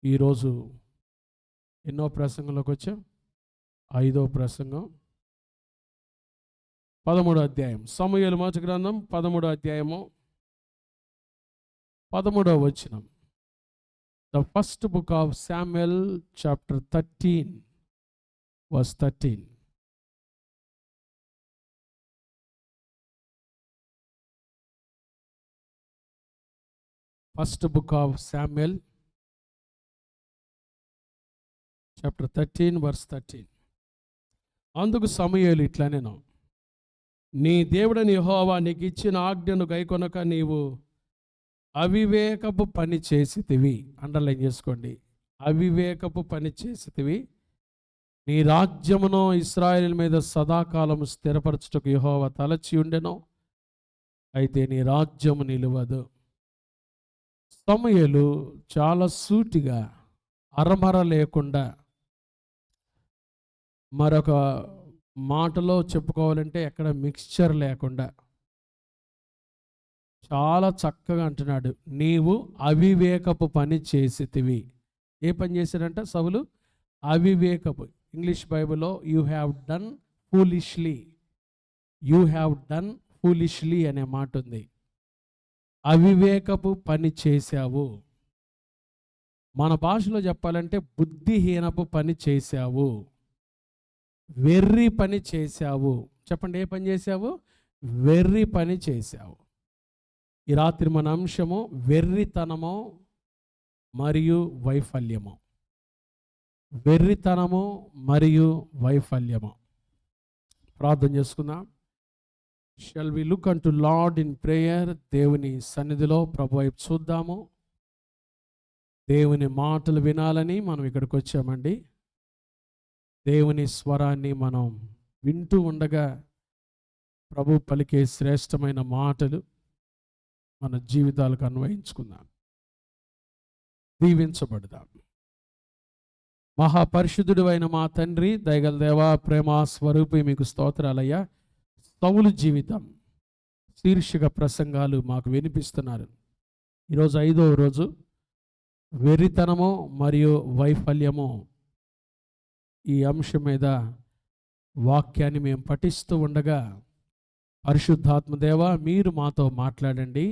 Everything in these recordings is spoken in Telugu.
ఈరోజు ఎన్నో ప్రసంగంలోకి వచ్చాం? 5వ ప్రసంగం, 13వ అధ్యాయం. సమూయేలు మొదటి గ్రంథం 13వ అధ్యాయము 13వ వచనం. The first book of Samuel chapter 13 verse 13. First book of Samuel chapter 13 verse 13. అందుకు సమూయేలు ఇట్లనెను, నీ దేవుడని యెహోవా నీకు ఇచ్చిన ఆజ్ఞను గైకొనక నీవు అవివేకపు పని చేసితివి. అండర్లైన్ చేసుకోండి. అవివేకపు పని చేసితివి. నీ రాజ్యమును ఇశ్రాయేలు మీద సదాకాలము స్థిరపరచుటకు యెహోవా తలచి ఉండెను, అయితే నీ రాజ్యము నిలువదు. సమూయేలు చాలా సూటిగా, అరమర లేకుండా, మరొక మాటలో చెప్పుకోవాలంటే ఎక్కడ మిక్స్చర్ లేకుండా చాలా చక్కగా అంటున్నాడు, నీవు అవివేకపు పని చేసితివి. ఏ పని చేశాడంట సౌలు? అవివేకపు. ఇంగ్లీష్ బైబిల్లో you have done foolishly, you have done foolishly అనే మాట ఉంది. అవివేకపు పని చేశావు. మన భాషలో చెప్పాలంటే బుద్ధిహీనపు పని చేశావు, వెర్రి పని చేశావు. చెప్పండి, ఏ పని చేశావు? వెర్రి పని చేశావు. ఈ రాత్రి మన అంశము వెర్రితనము మరియు వైఫల్యము. వెర్రితనము మరియు వైఫల్యము. ప్రార్థన చేసుకుందాం. Shall we look unto Lord in prayer. దేవుని సన్నిధిలో ప్రభు వైపు చూద్దాము. దేవుని మాటలు వినాలని మనం ఇక్కడికి వచ్చామండి. దేవుని స్వరాన్ని మనం వింటూ ఉండగా ప్రభు పలికే శ్రేష్టమైన మాటలు మన జీవితాలకు అన్వయించుకుందాం. దీవించబడదాం. మహాపరిశుద్ధుడు అయిన మా తండ్రి, దయగల దేవా, ప్రేమ స్వరూపి, మీకు స్తోత్రాలయ్యా. సౌలు జీవితం శీర్షిక ప్రసంగాలు మాకు వినిపిస్తున్నారు. ఈరోజు 5వ రోజు, వెర్రితనము మరియు వైఫల్యము. ఈ అంశం మీద వాక్యాన్ని మేము పఠిస్తూ ఉండగా పరిశుద్ధాత్మ దేవా, మీరు మాతో మాట్లాడండి.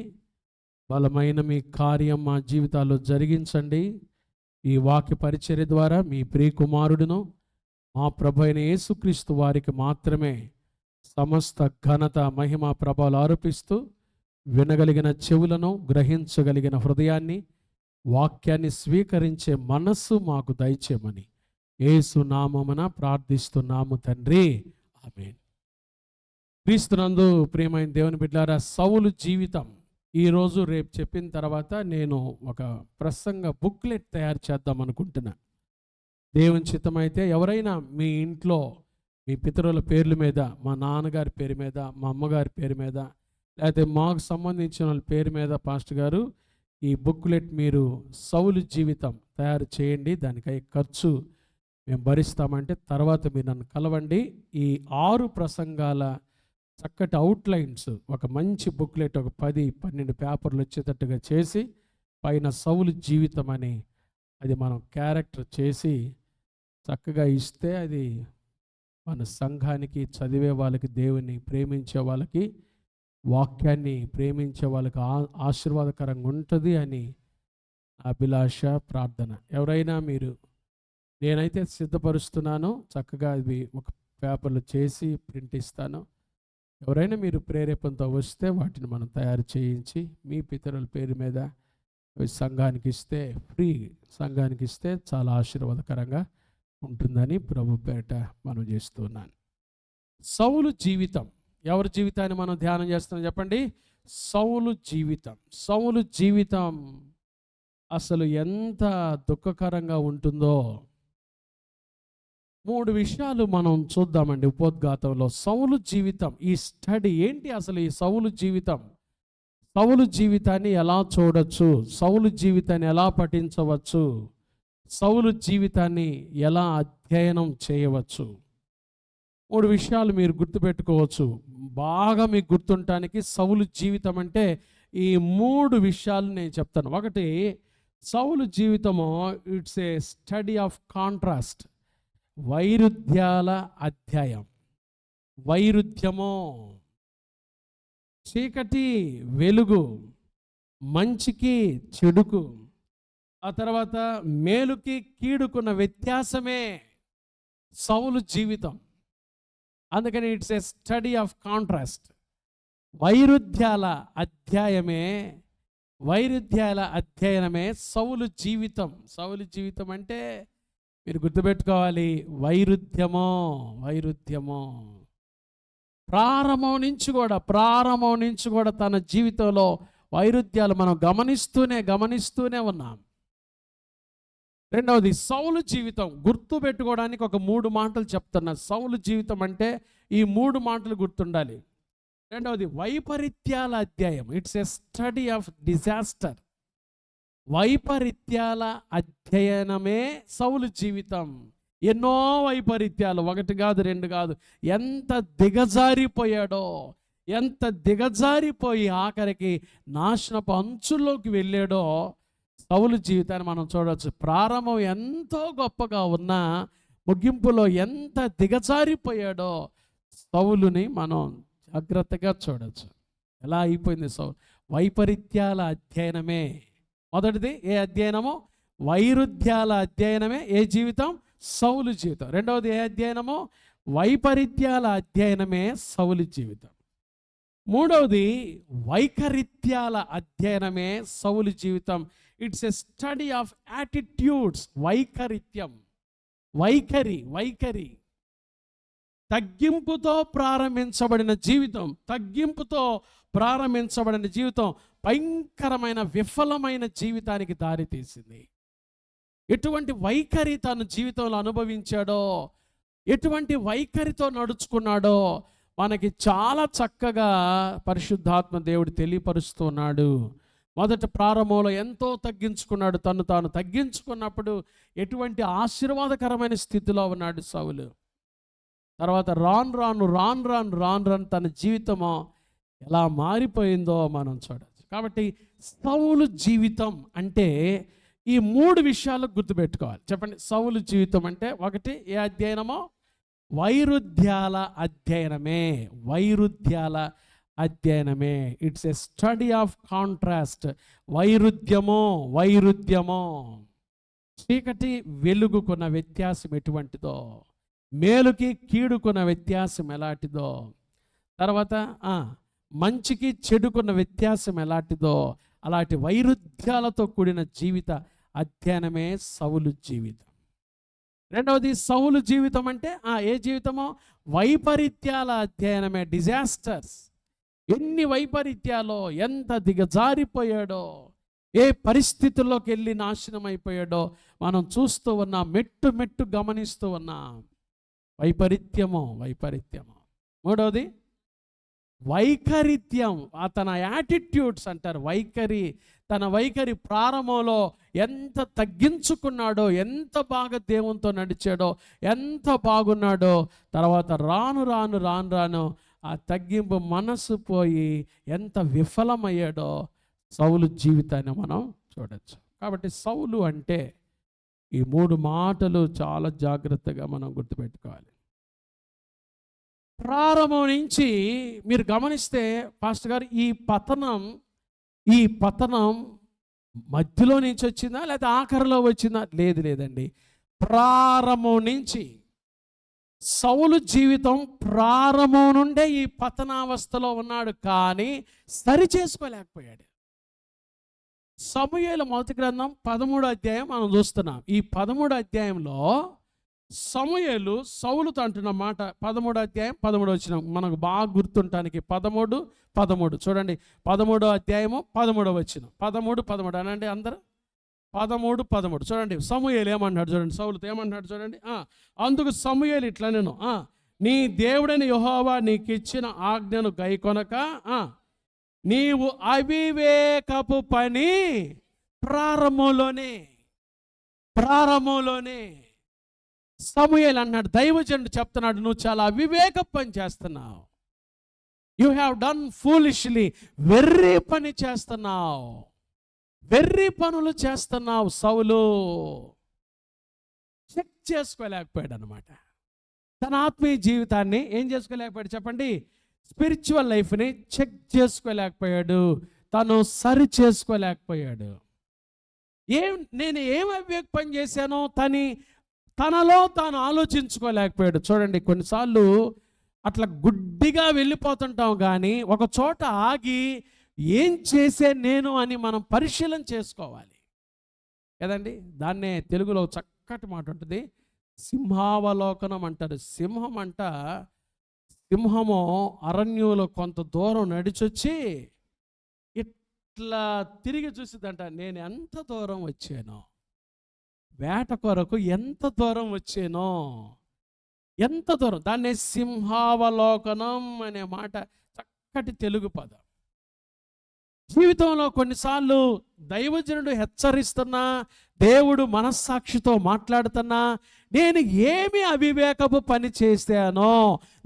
బలమైన మీ కార్యం మా జీవితాల్లో జరిగించండి. ఈ వాక్య పరిచర్య ద్వారా మీ ప్రియకుమారుడును మా ప్రభు అయిన యేసుక్రీస్తు వారికి మాత్రమే సమస్త ఘనత, మహిమ, ప్రభావాలు ఆరోపిస్తూ వినగలిగిన చెవులను, గ్రహించగలిగిన హృదయాన్ని, వాక్యాన్ని స్వీకరించే మనస్సు మాకు దయచేయమని యేసు నామమున ప్రార్థిస్తున్నాము తండ్రి, ఆమేన్. క్రీస్తునందు ప్రియమైన దేవుని బిడ్డలారా, సౌలు జీవితం ఈరోజు రేపు చెప్పిన తర్వాత నేను ఒక ప్రసంగ బుక్లెట్ తయారు చేద్దాం అనుకుంటున్నా. దేవుని చిత్తమైతే ఎవరైనా మీ ఇంట్లో మీ పితరుల పేర్ల మీద, మా నాన్నగారి పేరు మీద, మా అమ్మగారి పేరు మీద, లేకపోతే మాకు సంబంధించిన వాళ్ళ పేరు మీద, పాస్టర్ గారు ఈ బుక్లెట్ మీరు సౌలు జీవితం తయారు చేయండి, దానికై ఖర్చు మేము భరిస్తామంటే తర్వాత మీరు నన్ను కలవండి. ఈ 6 ప్రసంగాల చక్కటి అవుట్లైన్స్, ఒక మంచి బుక్లెట్, ఒక 10-12 పేపర్లు వచ్చేటట్టుగా చేసి పైన సౌలు జీవితం అని అది మనం క్యారెక్టర్ చేసి చక్కగా ఇస్తే అది మన సంఘానికి, చదివే వాళ్ళకి, దేవుని ప్రేమించే వాళ్ళకి, వాక్యాన్ని ప్రేమించే వాళ్ళకి ఆశీర్వాదకరంగా ఉంటుంది అని అభిలాష, ప్రార్థన. ఎవరైనా మీరు, నేనైతే సిద్ధపరుస్తున్నాను, చక్కగా ఇవి ఒక పేపర్లు చేసి ప్రింట్ ఇస్తాను. ఎవరైనా మీరు ప్రేరేపణతో వస్తే వాటిని మనం తయారు చేయించి మీ పితరుల పేరు మీద సంఘానికి ఇస్తే, ఫ్రీ సంఘానికి ఇస్తే చాలా ఆశీర్వాదకరంగా ఉంటుందని ప్రభు పేరిట మనం చేస్తున్నాను. సౌలు జీవితం, ఎవరి జీవితాన్ని మనం ధ్యానం చేస్తున్నాం చెప్పండి? సౌలు జీవితం. సౌలు జీవితం అసలు ఎంత దుఃఖకరంగా ఉంటుందో 3 విషయాలు మనం చూద్దామండి ఉపోద్ఘాతంలో. సౌలు జీవితం, ఈ స్టడీ ఏంటి అసలు? ఈ సౌలు జీవితం, సౌలు జీవితాన్ని ఎలా చూడొచ్చు, సౌలు జీవితాన్ని ఎలా పఠించవచ్చు, సౌలు జీవితాన్ని ఎలా అధ్యయనం చేయవచ్చు. 3 విషయాలు మీరు గుర్తుపెట్టుకోవచ్చు. బాగా మీకు గుర్తుండటానికి సౌలు జీవితం అంటే ఈ 3 విషయాలు నేను చెప్తాను. ఒకటి, సౌలు జీవితము it's a study of contrast, వైరుధ్యాల అధ్యాయం. వైరుధ్యము, చీకటి వెలుగు, మంచికి చెడుకు, ఆ తర్వాత మేలుకి కీడుకున్న వ్యత్యాసమే సౌలు జీవితం. అందుకని it's a study of contrast, వైరుధ్యాల అధ్యయనమే సౌలు జీవితం. సౌలు జీవితం అంటే మీరు గుర్తుపెట్టుకోవాలి, వైరుధ్యమో. ప్రారంభం నుంచి కూడా తన జీవితంలో వైరుధ్యాలు మనం గమనిస్తూనే ఉన్నాం. రెండవది సౌలు జీవితం గుర్తుపెట్టుకోవడానికి ఒక 3 మాటలు చెప్తున్నా. సౌలు జీవితం అంటే ఈ 3 మాటలు గుర్తుండాలి. రెండవది వైపరీత్యాల అధ్యాయం, it's a study of disaster. వైపరీత్యాల అధ్యయనమే సౌలు జీవితం. ఎన్నో వైపరీత్యాలు, 1 కాదు 2 కాదు, ఎంత దిగజారిపోయి ఆఖరికి నాశనపు అంచుల్లోకి వెళ్ళాడో సౌలు జీవితాన్ని మనం చూడవచ్చు. ప్రారంభం ఎంతో గొప్పగా ఉన్నా ముగింపులో ఎంత దిగజారిపోయాడో సౌలుని మనం జాగ్రత్తగా చూడవచ్చు. ఎలా అయిపోయింది సౌలు? వైపరీత్యాల అధ్యయనమే మొదటిది. ఏ అధ్యయనమో? వైరుధ్యాల అధ్యయనమే ఏ జీవితం? సౌలు జీవితం. రెండవది ఏ అధ్యయనమో? వైపరీత్యాల అధ్యయనమే సౌలు జీవితం. మూడవది వైఖరిత్యాల అధ్యయనమే సౌలు జీవితం. It's a study of attitudes. వైఖరిత్యం, వైఖరి తగ్గింపుతో ప్రారంభించబడిన జీవితం భయంకరమైన విఫలమైన జీవితానికి దారితీసింది. ఎటువంటి వైఖరి తన జీవితంలో అనుభవించాడో, ఎటువంటి వైఖరితో నడుచుకున్నాడో మనకి చాలా చక్కగా పరిశుద్ధాత్మ దేవుడు తెలియపరుస్తున్నాడు. మొదట ప్రారంభంలో ఎంతో తగ్గించుకున్నాడు, తాను తగ్గించుకున్నప్పుడు ఎటువంటి ఆశీర్వాదకరమైన స్థితిలో ఉన్నాడు సౌలు. తర్వాత రాను తన జీవితము ఎలా మారిపోయిందో మనం చూడవచ్చు. కాబట్టి సౌలు జీవితం అంటే ఈ 3 విషయాలు గుర్తుపెట్టుకోవాలి. చెప్పండి, సౌలు జీవితం అంటే 1 ఏ అధ్యయనమో? వైరుధ్యాల అధ్యయనమే. It's a study of contrast. వైరుధ్యమో చీకటి వెలుగుకున్న వ్యత్యాసం ఎటువంటిదో, మేలుకి కీడుకున్న వ్యత్యాసం ఎలాంటిదో, తర్వాత మంచికి చెడుకున్న వ్యత్యాసం ఎలాంటిదో, అలాంటి వైరుధ్యాలతో కూడిన జీవిత అధ్యయనమే సౌలు జీవితం. రెండవది సౌలు జీవితం అంటే ఏ జీవితమో? వైపరీత్యాల అధ్యయనమే, డిజాస్టర్స్. ఎన్ని వైపరీత్యాలో, ఎంత దిగజారిపోయాడో, ఏ పరిస్థితుల్లోకి వెళ్ళి నాశనం అయిపోయాడో మనం చూస్తూ ఉన్నాం, మెట్టు గమనిస్తూ ఉన్నాం. వైపరీత్యము. మూడవది వైఖరిత్యం, తన యాటిట్యూడ్స్ అంటారు. తన వైఖరి ప్రారంభంలో ఎంత తగ్గించుకున్నాడో, ఎంత బాగా దేవునితో నడిచాడో, ఎంత బాగున్నాడో, తర్వాత రాను ఆ తగ్గింపు మనసు పోయి ఎంత విఫలమయ్యాడో సౌలు జీవితాన్ని మనం చూడవచ్చు. కాబట్టి సౌలు అంటే ఈ 3 మాటలు చాలా జాగ్రత్తగా మనం గుర్తుపెట్టుకోవాలి. ప్రారంభం నుంచి మీరు గమనిస్తే పాస్టర్ గారు ఈ పతనం మధ్యలో నుంచి వచ్చిందా లేదా ఆఖరిలో వచ్చిందా? లేదండి. ప్రారంభం నుంచి సౌలు జీవితం ప్రారంభం నుండే ఈ పతనావస్థలో ఉన్నాడు, కానీ సరి చేసుకోలేకపోయాడు. సమూయేలు మొదటి గ్రంథం 13వ అధ్యాయం మనం చూస్తున్నాం. ఈ 13వ అధ్యాయంలో సమూయేలు సౌలుతో అంటున్న మాట 13వ అధ్యాయం 13వ వచనం మనకు బాగా గుర్తుంటానికి 13 చూడండి. 13వ అధ్యాయము 13వ వచనం 13 అనండి అందరూ. 13 చూడండి. సమూయేలు ఏమంటాడు చూడండి, సౌలుతో ఏమంటాడు చూడండి. అందుకు సమూయేలు ఇట్లా, నేను నీ దేవుడైన యెహోవా నీకు ఇచ్చిన ఆజ్ఞను గైకొనక నీవు అవివేకపు పని ప్రారంభంలోనే సమూయేలు అన్నాడు, దైవజనుడు చెప్తున్నాడు, నువ్వు చాలా అవివేక పని చేస్తున్నావు. యు హ్యావ్ డన్ ఫూలిష్లీ, వెర్రి పని చేస్తున్నావు. వెర్రి పనులు చేస్తున్నావు సౌలు. చెక్ చేసుకోలేకపోయాడు అనమాట. తన ఆత్మీయ జీవితాన్ని ఏం చేసుకోలేకపోయాడు చెప్పండి? స్పిరిచువల్ లైఫ్ని చెక్ చేసుకోలేకపోయాడు, తను సరి చేసుకోలేకపోయాడు. నేను ఏం అవివేక పని చేశానో తనలో తాను ఆలోచించుకోలేకపోయాడు. చూడండి, కొన్నిసార్లు అట్లా గుడ్డిగా వెళ్ళిపోతుంటాం, కానీ ఒక చోట ఆగి ఏం చేసే నేను అని మనం పరిశీలన చేసుకోవాలి కదండి. దాన్నే తెలుగులో చక్కటి మాట ఉంటుంది, సింహావలోకనం అంటారు. సింహము అరణ్యంలో కొంత దూరం నడిచొచ్చి ఇట్లా తిరిగి చూసిద్దంట, నేను ఎంత దూరం వచ్చానో, వేట కొరకు ఎంత దూరం వచ్చానో, ఎంత దూరం. దాన్నే సింహావలోకనం అనే మాట చక్కటి తెలుగు పదం. జీవితంలో కొన్నిసార్లు దైవజనుడు హెచ్చరిస్తున్నా, దేవుడు మనస్సాక్షితో మాట్లాడుతున్నా, నేను ఏమి అవివేకపు పని చేశానో,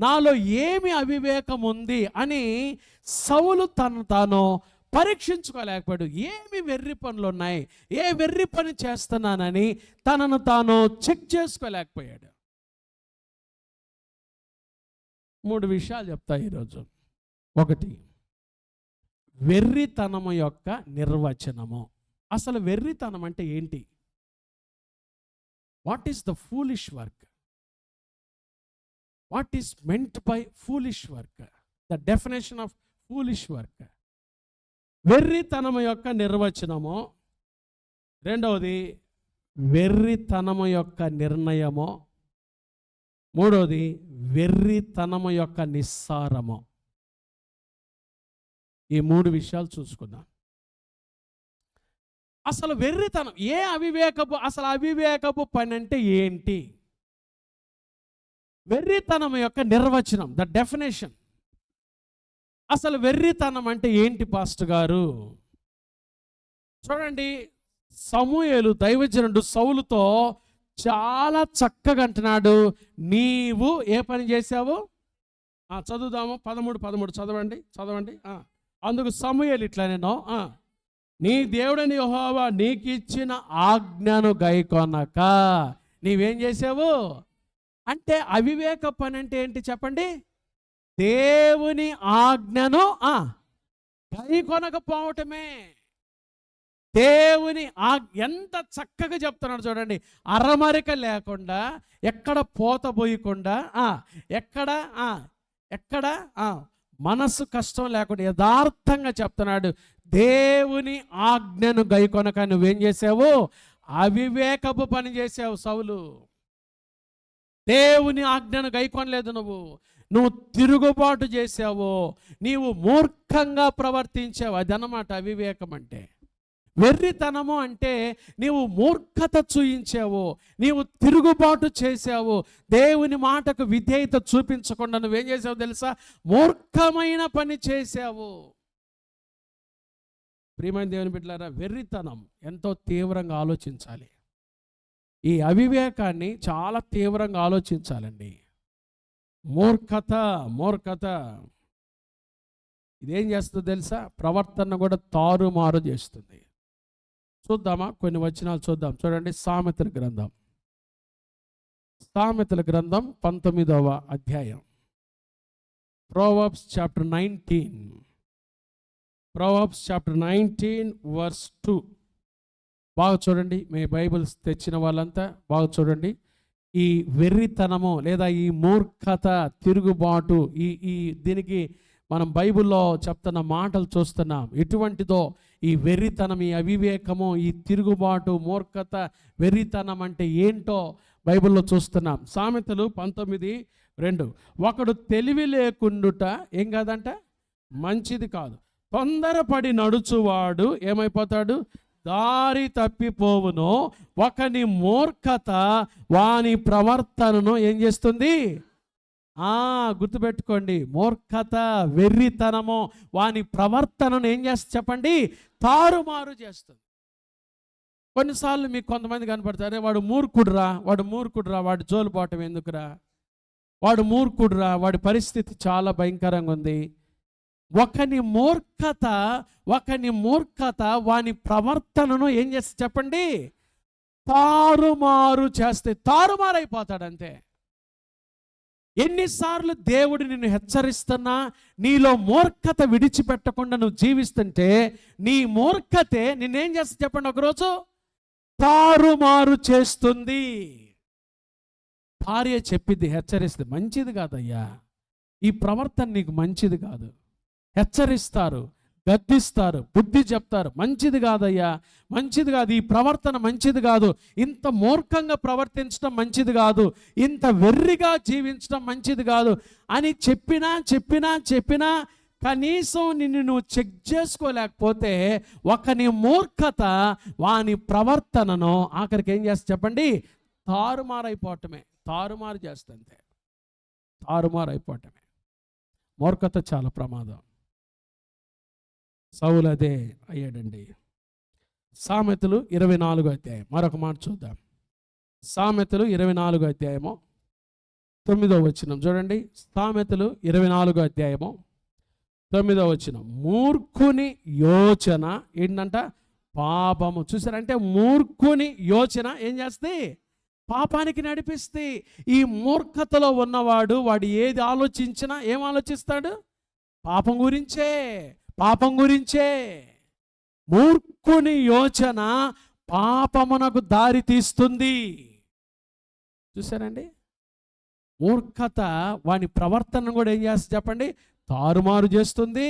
నాలో ఏమి అవివేకం ఉంది అని సౌలు తాను పరీక్షించుకోలేకపోయాడు. ఏమి వెర్రి పనులు ఉన్నాయి, ఏ వెర్రి పని చేస్తున్నానని తనను తాను చెక్ చేసుకోలేకపోయాడు. 3 విషయాలు చెప్తా ఈరోజు. 1, వెర్రితనము యొక్క నిర్వచనము. అసలు వెర్రితనం అంటే ఏంటి? What is the foolish work? What is meant by foolish work? The definition of foolish work. వెర్రితనము యొక్క నిర్వచనము. 2వది, వెర్రితనము యొక్క నిర్ణయము. 3వది, వెర్రితనము యొక్క నిస్సారము. ఈ 3 విషయాలు చూసుకుందాం. అసలు వెర్రితనం అవివేకపు పని అంటే ఏంటి? వెర్రితనం యొక్క నిర్వచనం, ద డెఫినేషన్. అసలు వెర్రితనం అంటే ఏంటి పాస్టర్ గారు? చూడండి, సమూయేలు దైవజనుడు సౌలుతో చాలా చక్కగా అంటున్నాడు, నీవు ఏ పని చేశావు? చదువుదాము. 13 చదవండి. అందుకు సమూయేలు ఇట్లా, నేను నీ దేవుడని యెహోవా నీకు ఇచ్చిన ఆజ్ఞను గైకొనక నీవేం చేసావు అంటే, అవివేక పని అంటే ఏంటి చెప్పండి? దేవుని ఆజ్ఞను గైకొనకపోవటమే. దేవుని ఎంత చక్కగా చెప్తున్నాడు చూడండి, అరమరిక లేకుండా, ఎక్కడ పోత పోయకుండా, ఎక్కడ మనసు కష్టం లేకుండా యథార్థంగా చెప్తున్నాడు. దేవుని ఆజ్ఞను గైకొనక నువ్వేం చేసావు? అవివేకపు పని చేసావు సౌలు. దేవుని ఆజ్ఞను గైకొనలేదు, నువ్వు తిరుగుబాటు చేసావు, నీవు మూర్ఖంగా ప్రవర్తించావు. అదన్నమాట అవివేకం అంటే. వెర్రితనము అంటే నీవు మూర్ఖత చూయించావు, నీవు తిరుగుబాటు చేసావు, దేవుని మాటకు విధేయత చూపించకుండా నువ్వేం చేసావు తెలుసా? మూర్ఖమైన పని చేసావు. ప్రియమైన దేవుని బిడ్డలారా, వెర్రితనం ఎంతో తీవ్రంగా ఆలోచించాలి. ఈ అవివేకాన్ని చాలా తీవ్రంగా ఆలోచించాలండి. మూర్ఖత ఇదేం చేస్తుంది తెలుసా? ప్రవర్తన కూడా తారుమారు చేస్తుంది. చూద్దామా? కొన్ని వచనాలు చూద్దాం. చూడండి, సామెతల గ్రంథం 19వ అధ్యాయం. Proverbs chapter 19 verse 2. బాగా చూడండి, మీ బైబిల్స్ తెచ్చిన వాళ్ళంతా బాగా చూడండి. ఈ వెర్రితనము లేదా ఈ మూర్ఖత, తిరుగుబాటు, దీనికి మనం బైబిల్లో చెప్తున్న మాటలు చూస్తున్నాం. ఎటువంటిదో ఈ వెర్రితనం, ఈ అవివేకము, ఈ తిరుగుబాటు, మూర్ఖత, వెర్రితనం అంటే ఏంటో బైబిల్లో చూస్తున్నాం. సామెతలు 19:2. ఒకడు తెలివి లేకుండుట ఏం కాదంట? మంచిది కాదు. తొందరపడి నడుచువాడు ఏమైపోతాడు? దారి తప్పిపోవును. ఒకని మూర్ఖత వాని ప్రవర్తనను ఏం చేస్తుంది? గుర్తుపెట్టుకోండి, మూర్ఖత, వెర్రితనము వాని ప్రవర్తనను ఏం చేస్తుంది చెప్పండి? తారుమారు చేస్తుంది. కొన్నిసార్లు మీకు కొంతమంది కనపడతారే, వాడు మూర్ఖుడురా, వాడు జోలుపోవటం ఎందుకురా, వాడు మూర్ఖుడురా, వాడి పరిస్థితి చాలా భయంకరంగా ఉంది, ఒకని మూర్ఖత వాని ప్రవర్తనను ఏం చేస్తే చెప్పండి, తారుమారు చేస్తే తారుమారైపోతాడు అంతే. ఎన్నిసార్లు దేవుడు నిన్ను హెచ్చరిస్తున్నా నీలో మూర్ఖత విడిచిపెట్టకుండా నువ్వు జీవిస్తుంటే నీ మూర్ఖతే నిన్నేం చేస్తే చెప్పండి, ఒకరోజు తారుమారు చేస్తుంది. భార్య చెప్పింది, హెచ్చరిస్తే మంచిది కాదయ్యా, ఈ ప్రవర్తన నీకు మంచిది కాదు. హెచ్చరిస్తారు, గద్దిస్తారు, బుద్ధి చెప్తారు, మంచిది కాదయ్యా, మంచిది కాదు, ఈ ప్రవర్తన మంచిది కాదు, ఇంత మూర్ఖంగా ప్రవర్తించడం మంచిది కాదు, ఇంత వెర్రిగా జీవించడం మంచిది కాదు అని చెప్పినా కనీసం నిన్ను నువ్వు చెక్ చేసుకోలేకపోతే ఒకని మూర్ఖత వాని ప్రవర్తనను ఆఖరికి ఏం చేస్తా చెప్పండి, తారుమారైపోవటమే. తారుమారు చేస్తుంటే తారుమారైపోవటమే. మూర్ఖత చాలా ప్రమాదం. సౌలు అదే అయ్యాడండి. సామెతలు 24 అధ్యాయం, మరొక మాట చూద్దాం. సామెతలు 24 అధ్యాయము 9వ వచనం చూడండి. సామెతలు 24 అధ్యాయము 9వ వచనం. మూర్ఖుని యోచన ఏంటంట, పాపము. చూసారంటే మూర్ఖుని యోచన ఏం చేస్తే పాపానికి నడిపిస్తే. ఈ మూర్ఖతలో ఉన్నవాడు వాడు ఏది ఆలోచించినా ఏం ఆలోచిస్తాడు, పాపం గురించే. మూర్ఖుని యోచన పాపమునకు దారి తీస్తుంది. చూసారండి, మూర్ఖత వాని ప్రవర్తన కూడా ఏం చేస్తుంది చెప్పండి, తారుమారు చేస్తుంది.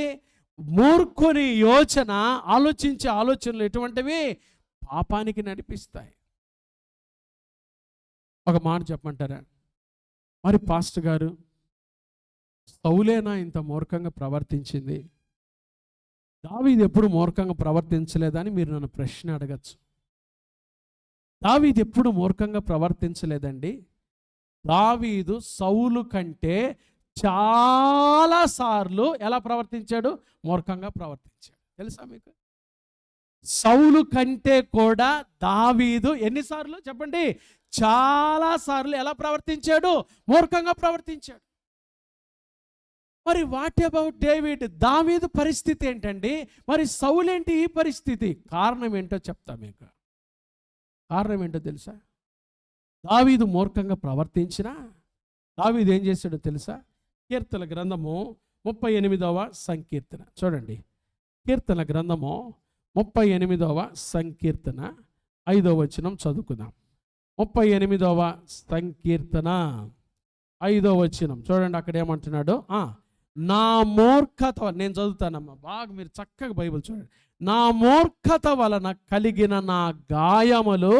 మూర్ఖుని యోచన ఆలోచించే ఆలోచనలు ఎటువంటివి, పాపానికి నడిపిస్తాయి. ఒక మాట చెప్పమంటారా, మరి పాస్టర్ గారు సౌలేనా ఇంత మూర్ఖంగా ప్రవర్తించింది, దావీదు ఎప్పుడు మూర్ఖంగా ప్రవర్తించలేదని మీరు నన్ను ప్రశ్న అడగచ్చు. దావీదు ఎప్పుడు మూర్ఖంగా ప్రవర్తించలేదండి. దావీదు సౌలు కంటే చాలాసార్లు ఎలా ప్రవర్తించాడు, మూర్ఖంగా ప్రవర్తించాడు. తెలుసా మీకు? సౌలు కంటే కూడా దావీదు ఎన్నిసార్లు చెప్పండి, చాలాసార్లు ఎలా ప్రవర్తించాడు, మూర్ఖంగా ప్రవర్తించాడు. మరి వాట్ అబౌట్ డేవిడ్? దావీదు పరిస్థితి ఏంటండి, మరి సౌలు ఏంటి ఈ పరిస్థితి? కారణం ఏంటో చెప్తా మీకు. కారణం ఏంటో తెలుసా? దావీదు మూర్ఖంగా ప్రవర్తించినా దావీదు ఏం చేశాడో తెలుసా? కీర్తన గ్రంథము 38వ సంకీర్తన చూడండి. కీర్తన గ్రంథము 38వ సంకీర్తన 5వ వచనం చదువుకుందాం. 38వ సంకీర్తన 5వ వచనం చూడండి. అక్కడ ఏమంటున్నాడు, నా మూర్ఖత, నేను చదువుతానమ్మా బాగా మీరు చక్కగా బైబిల్ చూడండి. నా మూర్ఖత వలన కలిగిన నా గాయములు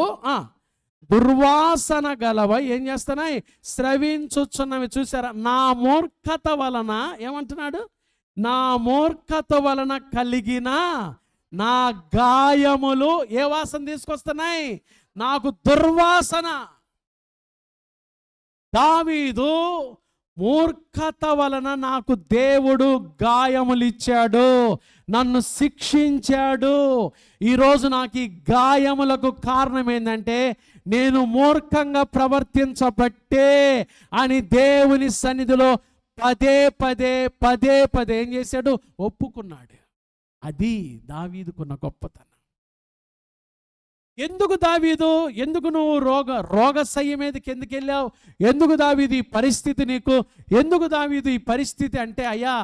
దుర్వాసన గలవై ఏం చేస్తున్నాయి, స్రవించుచున్నవి. చూసారా, నా మూర్ఖత వలన ఏమంటున్నాడు, నా మూర్ఖత వలన కలిగిన నా గాయములు ఏ వాసన తీసుకొస్తున్నాయి, నాకు దుర్వాసన. దావీదు మూర్ఖత వలన నాకు దేవుడు గాయములు ఇచ్చాడు, నన్ను శిక్షించాడు. ఈరోజు నాకు ఈ గాయములకు కారణం ఏంటంటే నేను మూర్ఖంగా ప్రవర్తించబట్టే అని దేవుని సన్నిధిలో పదే పదే ఏం చేశాడు, ఒప్పుకున్నాడు. అది దావీదుకున్న గొప్పతనం. ఎందుకు నువ్వు రోగశయ్య మీదకి ఎందుకు వెళ్ళావు? ఎందుకు దావీదు ఈ పరిస్థితి నీకు? ఎందుకు దావీదు ఈ పరిస్థితి అంటే, అయ్యా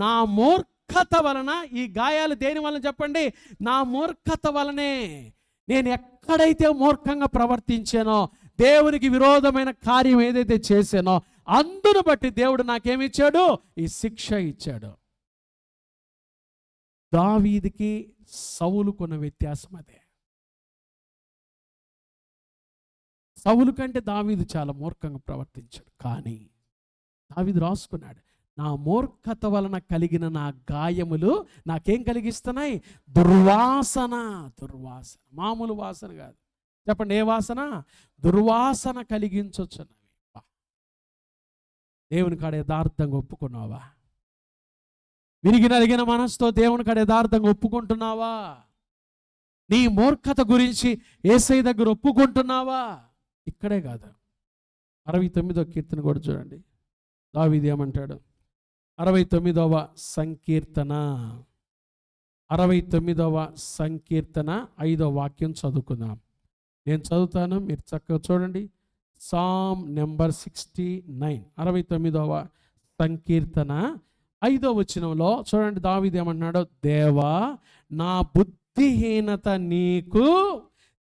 నా మూర్ఖత వలన ఈ గాయాలు దేని వలన చెప్పండి, నా మూర్ఖత వలనే. నేను ఎక్కడైతే మూర్ఖంగా ప్రవర్తించానో, దేవునికి విరోధమైన కార్యం ఏదైతే చేశానో అందును బట్టి దేవుడు నాకేమిచ్చాడు, ఈ శిక్ష ఇచ్చాడు. దావీదుకి సౌలుకున్న వ్యత్యాసం అదే. సౌలు కంటే దావీదు చాలా మూర్ఖంగా ప్రవర్తించాడు. కానీ దావీదు రాసుకున్నాడు, నా మూర్ఖత వలన కలిగిన నా గాయములు నాకేం కలిగిస్తున్నాయి, దుర్వాసన. మామూలు వాసన కాదు. చెప్పండి, ఏ వాసన? దుర్వాసన కలిగించొచ్చున్నవి. దేవుని కాడ యథార్థంగా ఒప్పుకున్నావా? విరిగి నలిగిన మనసుతో దేవుని కాడ యథార్థంగా ఒప్పుకుంటున్నావా? నీ మూర్ఖత గురించి యేసయ్య దగ్గర ఒప్పుకుంటున్నావా? ఇక్కడే కాదు, 69వ కీర్తన కూడా చూడండి. దావీదు ఏమంటాడు, 69వ సంకీర్తన 69వ సంకీర్తన 5వ వాక్యం చదువుకుందాం. నేను చదువుతాను, మీరు చక్కగా చూడండి. సామ్ నెంబర్ 69, 69వ సంకీర్తన 5వ వచనంలో చూడండి, దావీదు ఏమంటున్నాడో, దేవా నా బుద్ధిహీనత నీకు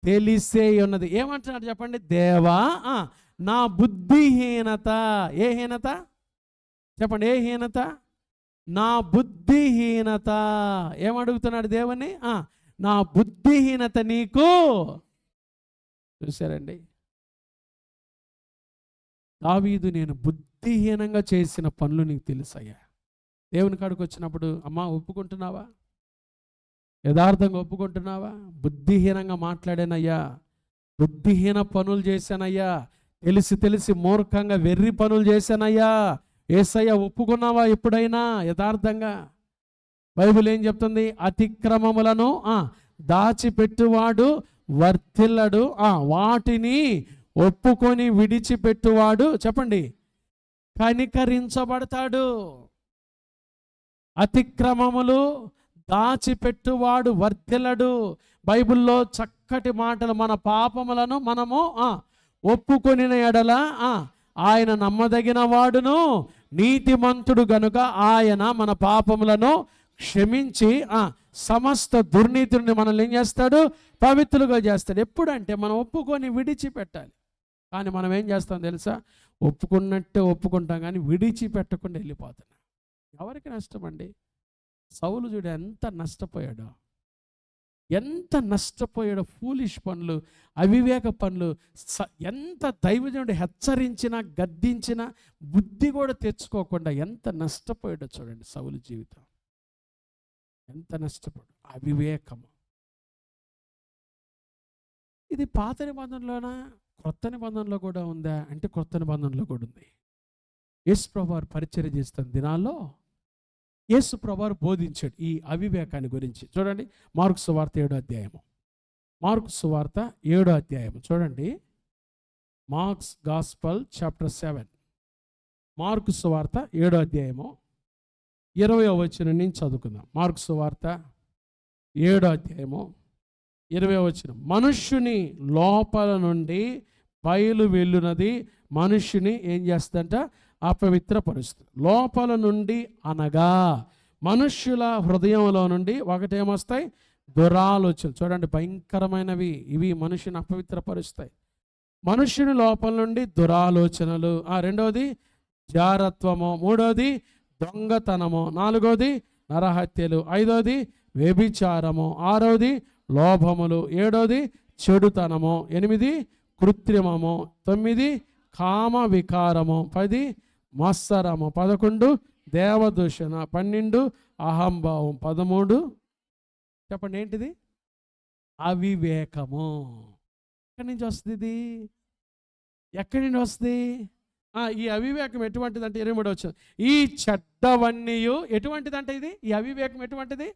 తెలిసే ఉన్నది. ఏమంటున్నాడు చెప్పండి? దేవా నా బుద్ధిహీనత. ఏ హీనత చెప్పండి? ఏ హీనత? నా బుద్ధిహీనత. ఏమడుగుతున్నాడు దేవుని? నా బుద్ధిహీనత నీకు. చూశారండి, దావీదు నేను బుద్ధిహీనంగా చేసిన పనులు నీకు తెలుసయ్యా. దేవుని కాడికి వచ్చినప్పుడు, అమ్మా ఒప్పుకుంటున్నావా? యథార్థంగా ఒప్పుకుంటున్నావా? బుద్ధిహీనంగా మాట్లాడానయ్యా, బుద్ధిహీన పనులు చేశానయ్యా, తెలిసి మూర్ఖంగా వెర్రి పనులు చేశానయ్యా. యేసయ్య ఒప్పుకున్నావా ఎప్పుడైనా యథార్థంగా? బైబిల్ ఏం చెప్తుంది? అతిక్రమములను దాచిపెట్టువాడు వర్ధిల్లడు, వాటిని ఒప్పుకొని విడిచిపెట్టువాడు చెప్పండి కనికరించబడతాడు. అతిక్రమములు దాచిపెట్టువాడు వర్ధిల్లడు. బైబిల్లో చక్కటి మాటలు. మన పాపములను మనము ఒప్పుకొనిన ఎడల ఆయన నమ్మదగిన వాడును నీతిమంతుడు గనుక ఆయన మన పాపములను క్షమించి సమస్త దుర్నీతిని మనల్ని ఏం చేస్తాడు? పవిత్రులుగా చేస్తాడు. ఎప్పుడంటే మనం ఒప్పుకొని విడిచిపెట్టాలి. కానీ మనం ఏం చేస్తాం తెలుసా? ఒప్పుకున్నట్టే ఒప్పుకుంటాం, కానీ విడిచిపెట్టకుండా వెళ్ళిపోతున్నాం. ఎవరికి నష్టం అండి? సౌలు చూడు ఎంత నష్టపోయాడో, ఎంత నష్టపోయాడో. ఫూలిష్ పనులు, అవివేక పనులు. ఎంత దైవజనుడు హెచ్చరించినా గద్దించినా బుద్ధి కూడా తెచ్చుకోకుండా ఎంత నష్టపోయాడో చూడండి. సౌలు జీవితం ఎంత నష్టపోయాడు. అవివేకము. ఇది పాత నిబంధనలోనా క్రొత్త నిబంధనలో కూడా ఉందా అంటే క్రొత్త నిబంధనలో కూడా ఉంది. యేసు ప్రభువారు పరిచర్య చేస్తున్న దినాల్లో యేసు ప్రభువారు బోధించాడు ఈ అవివేకాన్ని గురించి. చూడండి, మార్కు సువార్త 7వ అధ్యాయము. మార్కు సువార్త 7వ అధ్యాయము చూడండి. Marks gospel chapter 7. మార్కు సువార్త 7వ అధ్యాయము 20వ వచనం నుంచి చదువుకుందాం. మార్కు సువార్త 7వ అధ్యాయము 20వ వచనం. మనుష్యుని లోపల నుండి బయలు వెళ్ళునది మనుష్యుని ఏం చేస్తుందంట? అపవిత్రపరుస్తుంది. లోపల నుండి అనగా మనుష్యుల హృదయంలో నుండి ఒకటేమొస్తాయి? దురాలోచనలు. చూడండి, భయంకరమైనవి ఇవి. మనుషుని అపవిత్రపరుస్తాయి. మనుష్యుని లోపల నుండి దురాలోచనలు. రెండవది జారత్వము. మూడవది దొంగతనము. నాలుగవది నరహత్యలు. ఐదవది వ్యభిచారము. ఆరవది లోభములు. ఏడవది చెడుతనము. 8 కృత్రిమము. 9 కామ వికారము. 10 మత్సరము. 11 దేవదూషణ. 12 అహంభావం. 13 చెప్పండి ఏంటిది? అవివేకము. ఎక్కడి నుంచి వస్తుంది ఇది? ఎక్కడి నుండి వస్తుంది? ఈ అవివేకం ఎటువంటిది అంటే 23 వచ్చింది. ఈ చెడ్డవన్నీయు ఎటువంటిదంటే ఇది? ఈ అవివేకం ఎటువంటిది?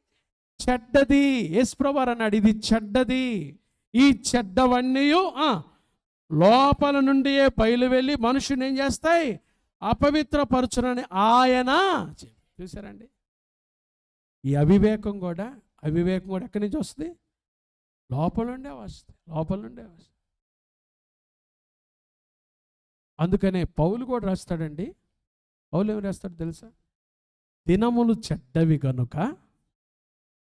చెడ్డది. యేసు ప్రభువారు అన్నాడు ఇది చెడ్డది. ఈ చెడ్డవన్నీయు లోపల నుండియే బయలు వెళ్ళి మనుషుని ఏం చేస్తాయి? అపవిత్రపరచునని ఆయన. చూసారండి, ఈ అవివేకం కూడా ఎక్కడి నుంచి వస్తుంది? లోపల నుండే వస్తుంది. లోపల నుండే వస్తుంది. అందుకనే పౌలు కూడా రాస్తాడండి. పౌలు ఏమి రాస్తాడు తెలుసా? దినములు చెడ్డవి గనుక